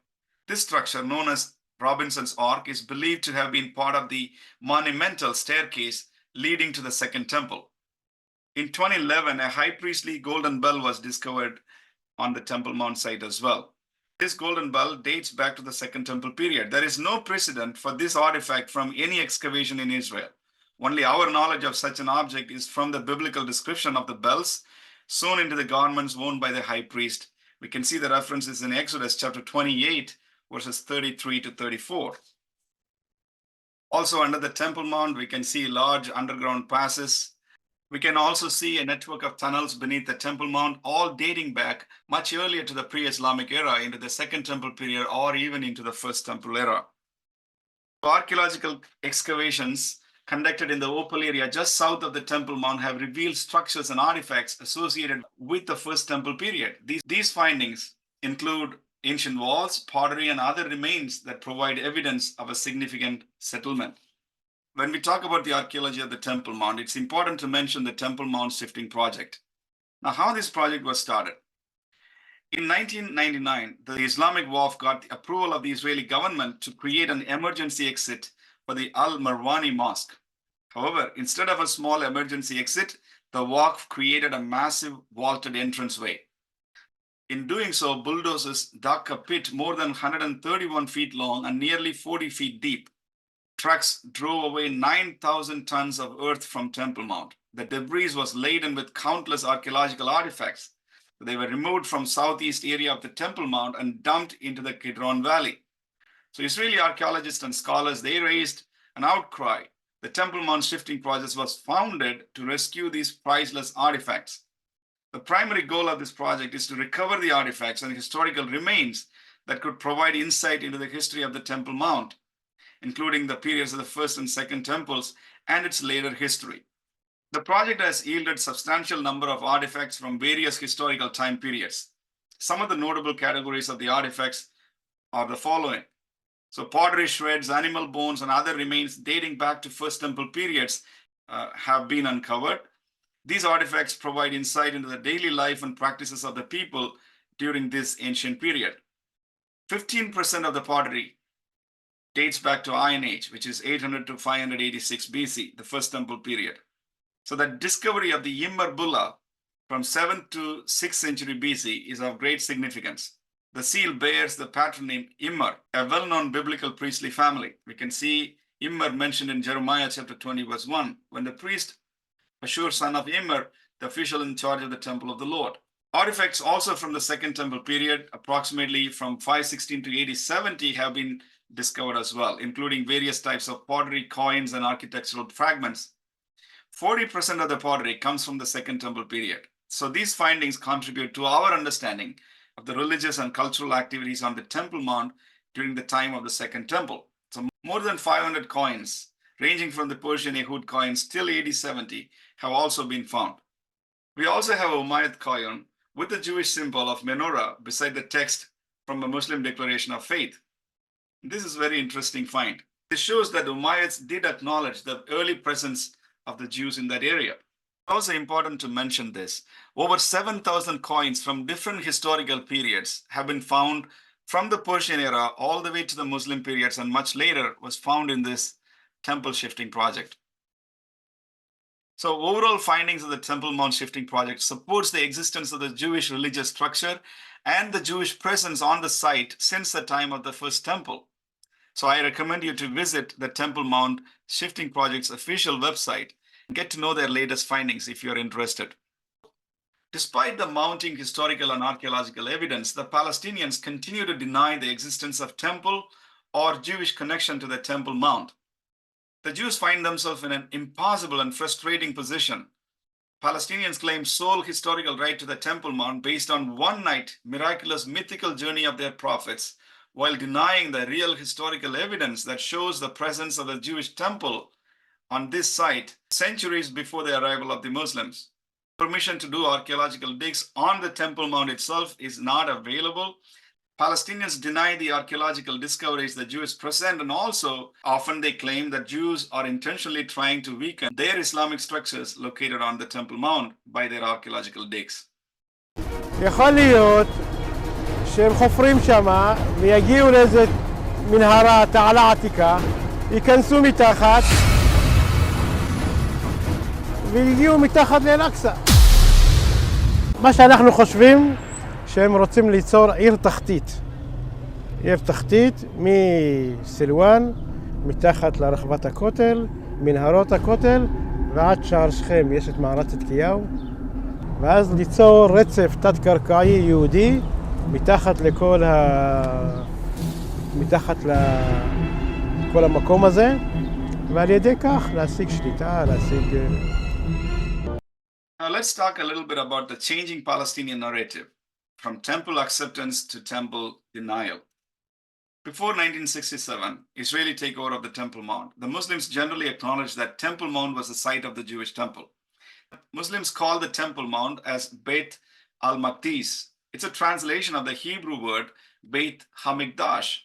This structure, known as Robinson's Arch, is believed to have been part of the monumental staircase leading to the Second Temple. In 2011, a high priestly golden bell was discovered on the Temple Mount site as well. This golden bell dates back to the Second Temple period. There is no precedent for this artifact from any excavation in Israel. Only our knowledge of such an object is from the biblical description of the bells sewn into the garments worn by the high priest. We can see the references in Exodus chapter 28, verses 33 to 34. Also under the Temple Mount, we can see large underground passes. We can also see a network of tunnels beneath the Temple Mount, all dating back much earlier to the pre-Islamic era into the Second Temple period or even into the First Temple era. Archaeological excavations conducted in the Opal area just south of the Temple Mount have revealed structures and artifacts associated with the First Temple period. These findings include ancient walls, pottery, and other remains that provide evidence of a significant settlement. When we talk about the archaeology of the Temple Mount, it's important to mention the Temple Mount Sifting project. Now, how this project was started. In 1999, the Islamic Waqf got the approval of the Israeli government to create an emergency exit for the Al-Marwani Mosque. However, instead of a small emergency exit, the Waqf created a massive vaulted entranceway. In doing so, bulldozers dug a pit more than 131 feet long and nearly 40 feet deep. Trucks drove away 9,000 tons of earth from Temple Mount. The debris was laden with countless archaeological artifacts. They were removed from southeast area of the Temple Mount and dumped into the Kidron Valley. So Israeli archaeologists and scholars, they raised an outcry. The Temple Mount Sifting project was founded to rescue these priceless artifacts. The primary goal of this project is to recover the artifacts and historical remains that could provide insight into the history of the Temple Mount, including the periods of the First and Second Temples and its later history. The project has yielded substantial number of artifacts from various historical time periods. Some of the notable categories of the artifacts are the following. So pottery shreds, animal bones, and other remains dating back to First Temple periods have been uncovered. These artifacts provide insight into the daily life and practices of the people during this ancient period. 15% of the pottery dates back to Iron Age, which is 800 to 586 BC, the First Temple period. So the discovery of the Immer Bulla from 7th to 6th century BC is of great significance. The seal bears the patron name Immer, a well-known biblical priestly family. We can see Immer mentioned in Jeremiah chapter 20 verse 1, when the priest Ashur son of Immer, the official in charge of the temple of the Lord. Artifacts also from the Second Temple period, approximately from 516 to AD 70, have been discovered as well, including various types of pottery, coins, and architectural fragments. 40% of the pottery comes from the Second Temple period. So these findings contribute to our understanding of the religious and cultural activities on the Temple Mount during the time of the Second Temple. So more than 500 coins, ranging from the Persian Yehud coins till AD 70, have also been found. We also have a Umayyad coin with the Jewish symbol of menorah beside the text from a Muslim declaration of faith. This is a very interesting find. This shows that Umayyads did acknowledge the early presence of the Jews in that area. Also important to mention this. Over 7,000 coins from different historical periods have been found from the Persian era all the way to the Muslim periods, and much later was found in this temple shifting project. So overall findings of the Temple Mount shifting project supports the existence of the Jewish religious structure and the Jewish presence on the site since the time of the first temple. So I recommend you to visit the Temple Mount shifting project's official website and get to know their latest findings if you're interested. Despite the mounting historical and archaeological evidence, the Palestinians continue to deny the existence of temple or Jewish connection to the Temple Mount. The Jews find themselves in an impossible and frustrating position. Palestinians claim sole historical right to the Temple Mount based on one night miraculous mythical journey of their prophets, while denying the real historical evidence that shows the presence of the Jewish temple on this site centuries before the arrival of the Muslims. Permission to do archaeological digs on the Temple Mount itself is not available. Palestinians deny the archaeological discoveries the Jews present, and also often they claim that Jews are intentionally trying to weaken their Islamic structures located on the Temple Mount by their archaeological digs. יכול להיות שהם חופרים שמה ויגיעו לאיזה מנהרה, תעלה עתיקה, ייכנסו מתחת והגיעו מתחת לאל-אקצא. מה שאנחנו חושבים שהם רוצים ליצור עיר תחתית. עיר תחתית מסילואן, מתחת לרחבת הכותל, מנהרות הכותל ועד שער שכם יש את מערת צדקיהו. ואז ליצור רצף תת-קרקעי יהודי מתחת לכל המקום הזה, ועל ידי כך להשיג שליטה, להשיג... Now let's talk a little bit about the changing Palestinian narrative from temple acceptance to temple denial. Before 1967, Israeli takeover of the Temple Mount, the Muslims generally acknowledged that Temple Mount was the site of the Jewish temple. Muslims call the Temple Mount as Beit al-Maqdis. It's a translation of the Hebrew word Beit HaMikdash.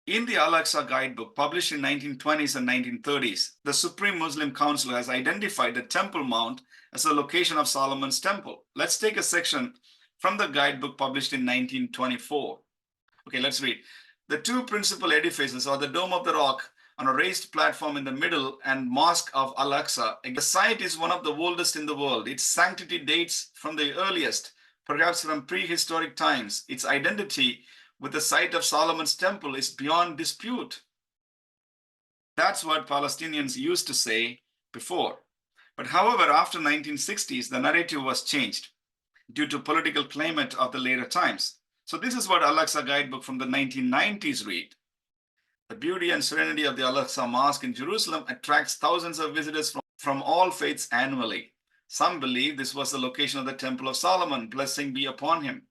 In the Al-Aqsa guidebook published in 1920s and 1930s, the Supreme Muslim Council has identified the Temple Mount as the location of Solomon's temple. Let's take a section from the guidebook published in 1924. Okay, let's read. The two principal edifices are the Dome of the Rock on a raised platform in the middle and Mosque of Al-Aqsa. The site is one of the oldest in the world. Its sanctity dates from the earliest, perhaps from prehistoric times. Its identity with the site of Solomon's temple is beyond dispute. That's what Palestinians used to say before. But however, after 1960s, the narrative was changed due to political climate of the later times. So this is what Al-Aqsa guidebook from the 1990s read. The beauty and serenity of the Al-Aqsa Mosque in Jerusalem attracts thousands of visitors from all faiths annually. Some believe this was the location of the Temple of Solomon, blessing be upon him,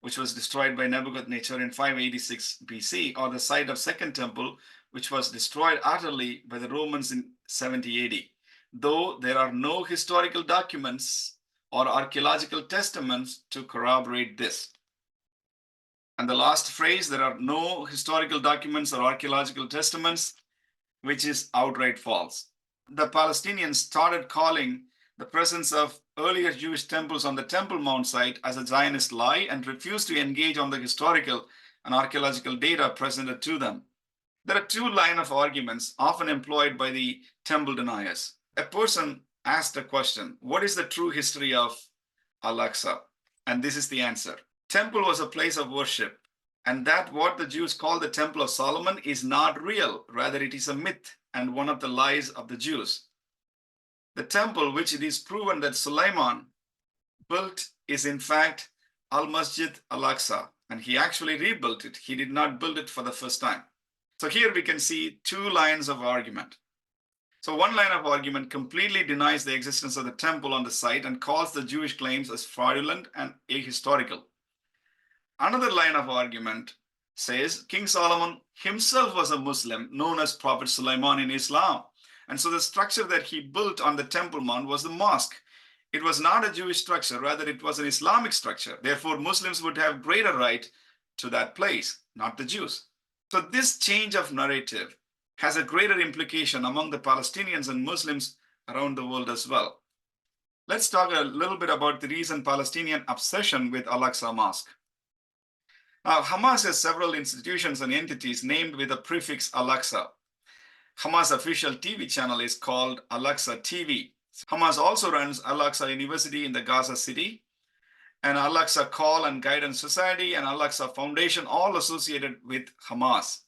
which was destroyed by Nebuchadnezzar in 586 BC, or the site of Second Temple, which was destroyed utterly by the Romans in 70 AD. Though there are no historical documents or archaeological testaments to corroborate this. And the last phrase, there are no historical documents or archaeological testaments, which is outright false. The Palestinians started calling the presence of earlier Jewish temples on the Temple Mount site as a Zionist lie and refused to engage on the historical and archaeological data presented to them. There are two lines of arguments often employed by the temple deniers. A person asked a question, what is the true history of Al-Aqsa? And this is the answer. Temple was a place of worship and that what the Jews call the Temple of Solomon is not real. Rather, it is a myth and one of the lies of the Jews. The temple, which it is proven that Suleiman built, is in fact Al-Masjid Al-Aqsa, and he actually rebuilt it. He did not build it for the first time. So here we can see two lines of argument. So one line of argument completely denies the existence of the temple on the site and calls the Jewish claims as fraudulent and ahistorical. Another line of argument says King Solomon himself was a Muslim known as Prophet Sulaiman in Islam. And so the structure that he built on the Temple Mount was the mosque. It was not a Jewish structure, rather it was an Islamic structure. Therefore, Muslims would have greater right to that place, not the Jews. So this change of narrative has a greater implication among the Palestinians and Muslims around the world as well. Let's talk a little bit about the recent Palestinian obsession with Al-Aqsa Mosque. Now, Hamas has several institutions and entities named with the prefix Al-Aqsa. Hamas official TV channel is called Al-Aqsa TV. Hamas also runs Al-Aqsa University in the Gaza City, and Al-Aqsa Call and Guidance Society and Al-Aqsa Foundation, all associated with Hamas.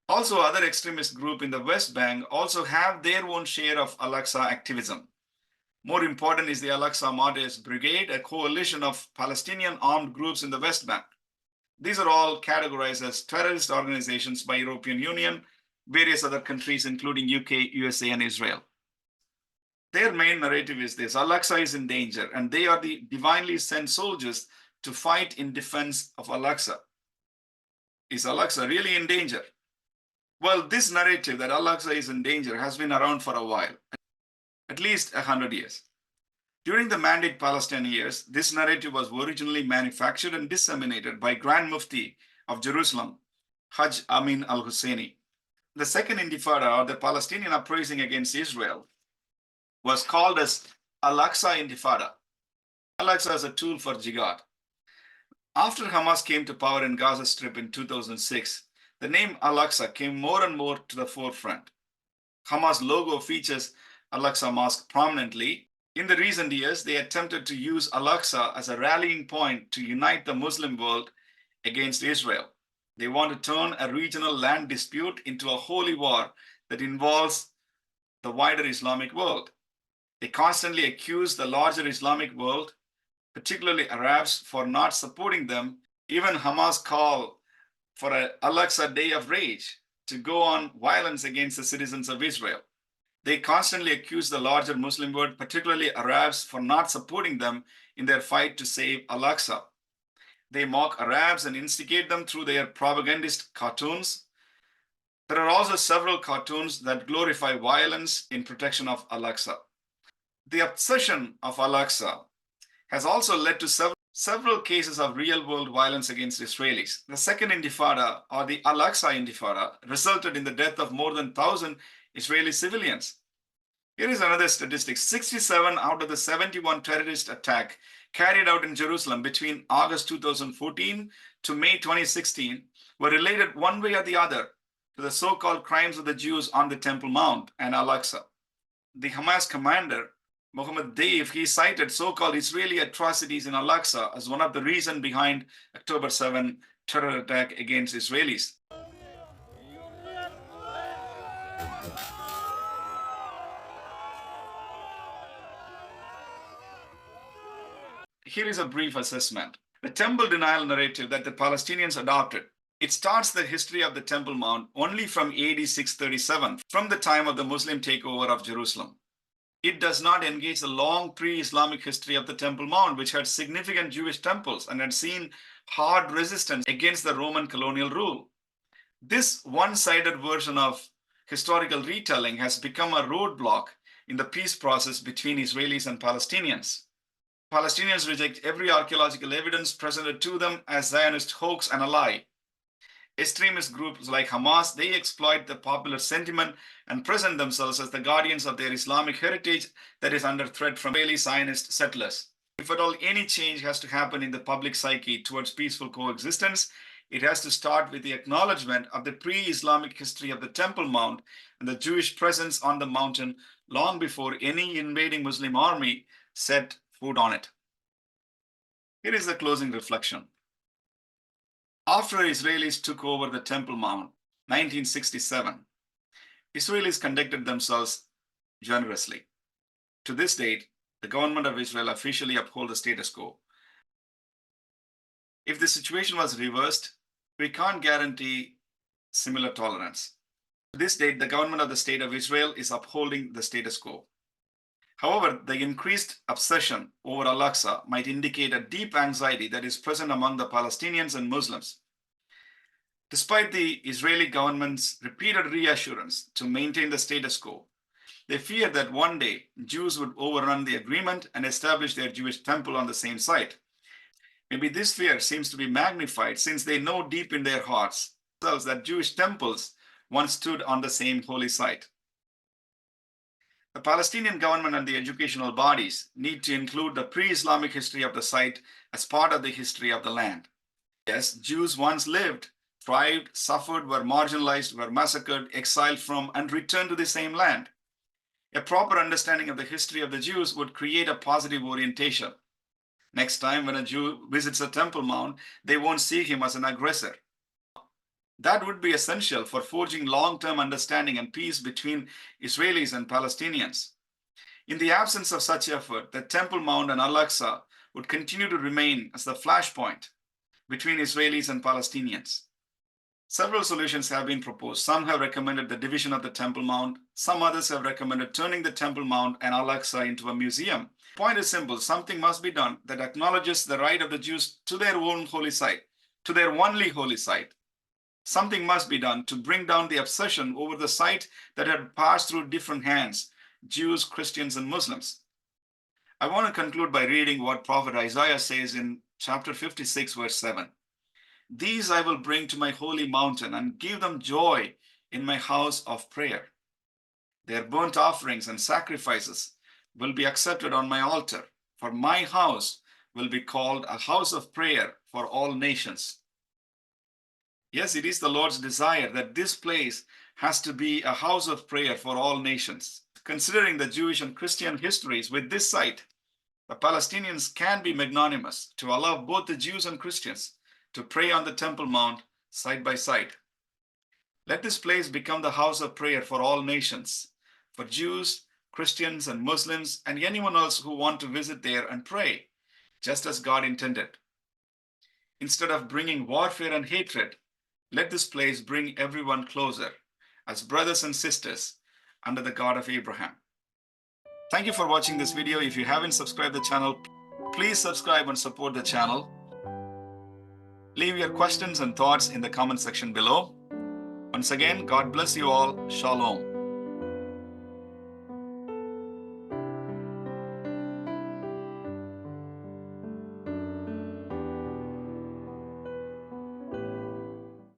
Also, other extremist groups in the West Bank also have their own share of Al-Aqsa activism. More important is the Al-Aqsa Martyrs Brigade, a coalition of Palestinian armed groups in the West Bank. These are all categorized as terrorist organizations by European Union, various other countries, including UK, USA, and Israel. Their main narrative is this: Al-Aqsa is in danger, and they are the divinely sent soldiers to fight in defense of Al-Aqsa. Is Al-Aqsa really in danger? Well, this narrative that Al-Aqsa is in danger has been around for a while, at least 100 years. During the Mandate Palestine years, this narrative was originally manufactured and disseminated by Grand Mufti of Jerusalem, Hajj Amin al-Husseini. The Second Intifada, or the Palestinian uprising against Israel, was called as Al-Aqsa Intifada. Al-Aqsa is a tool for Jihad. After Hamas came to power in Gaza Strip in 2006, the name Al-Aqsa came more and more to the forefront. Hamas logo features Al-Aqsa Mosque prominently. In the recent years, they attempted to use Al-Aqsa as a rallying point to unite the Muslim world against Israel. They want to turn a regional land dispute into a holy war that involves the wider Islamic world. They constantly accuse the larger Islamic world, particularly Arabs, for not supporting them. Even Hamas call for an Al-Aqsa Day of Rage to go on violence against the citizens of Israel. They constantly accuse the larger Muslim world, particularly Arabs, for not supporting them in their fight to save Al-Aqsa. They mock Arabs and instigate them through their propagandist cartoons. There are also several cartoons that glorify violence in protection of Al-Aqsa. The obsession of Al-Aqsa has also led to several cases of real-world violence against Israelis. The Second Intifada, or the Al-Aqsa Intifada, resulted in the death of more than 1,000 Israeli civilians. Here is another statistic: 67 out of the 71 terrorist attacks carried out in Jerusalem between August 2014 to May 2016 were related one way or the other to the so-called crimes of the Jews on the Temple Mount and Al-Aqsa. The Hamas commander, Mohammed Deif, he cited so-called Israeli atrocities in Al-Aqsa as one of the reasons behind October 7 terror attack against Israelis. Here is a brief assessment. The temple denial narrative that the Palestinians adopted, it starts the history of the Temple Mount only from AD 637, from the time of the Muslim takeover of Jerusalem. It does not engage the long pre-Islamic history of the Temple Mount, which had significant Jewish temples and had seen hard resistance against the Roman colonial rule. This one-sided version of historical retelling has become a roadblock in the peace process between Israelis and Palestinians. Palestinians reject every archaeological evidence presented to them as Zionist hoax and a lie. Extremist groups like Hamas, they exploit the popular sentiment and present themselves as the guardians of their Islamic heritage that is under threat from Israeli Zionist settlers. If at all any change has to happen in the public psyche towards peaceful coexistence, it has to start with the acknowledgement of the pre-Islamic history of the Temple Mount and the Jewish presence on the mountain long before any invading Muslim army set foot on it. Here is the closing reflection. After Israelis took over the Temple Mount, 1967, Israelis conducted themselves generously. To this date, the government of Israel officially upholds the status quo. If the situation was reversed, we can't guarantee similar tolerance. To this date, the government of the State of Israel is upholding the status quo. However, the increased obsession over Al-Aqsa might indicate a deep anxiety that is present among the Palestinians and Muslims. Despite the Israeli government's repeated reassurance to maintain the status quo, they fear that one day Jews would overrun the agreement and establish their Jewish temple on the same site. Maybe this fear seems to be magnified since they know deep in their hearts that Jewish temples once stood on the same holy site. The Palestinian government and the educational bodies need to include the pre-Islamic history of the site as part of the history of the land. Yes, Jews once lived, thrived, suffered, were marginalized, were massacred, exiled from, and returned to the same land. A proper understanding of the history of the Jews would create a positive orientation. Next time when a Jew visits a Temple Mount, they won't see him as an aggressor. That would be essential for forging long-term understanding and peace between Israelis and Palestinians. In the absence of such effort, the Temple Mount and Al-Aqsa would continue to remain as the flashpoint between Israelis and Palestinians. Several solutions have been proposed. Some have recommended the division of the Temple Mount. Some others have recommended turning the Temple Mount and Al-Aqsa into a museum. The point is simple. Something must be done that acknowledges the right of the Jews to their own holy site, to their only holy site. Something must be done to bring down the obsession over the site that had passed through different hands, Jews, Christians, and Muslims. I want to conclude by reading what Prophet Isaiah says in chapter 56, verse 7. These I will bring to my holy mountain and give them joy in my house of prayer. Their burnt offerings and sacrifices will be accepted on my altar, for my house will be called a house of prayer for all nations. Yes, it is the Lord's desire that this place has to be a house of prayer for all nations. Considering the Jewish and Christian histories with this site, the Palestinians can be magnanimous to allow both the Jews and Christians to pray on the Temple Mount side by side. Let this place become the house of prayer for all nations, for Jews, Christians, and Muslims, and anyone else who want to visit there and pray, just as God intended. Instead of bringing warfare and hatred, let this place bring everyone closer as brothers and sisters under the God of Abraham. Thank you for watching this video. If you haven't subscribed the channel, please subscribe and support the channel. Leave your questions and thoughts in the comment section below. Once again, God bless you all. Shalom.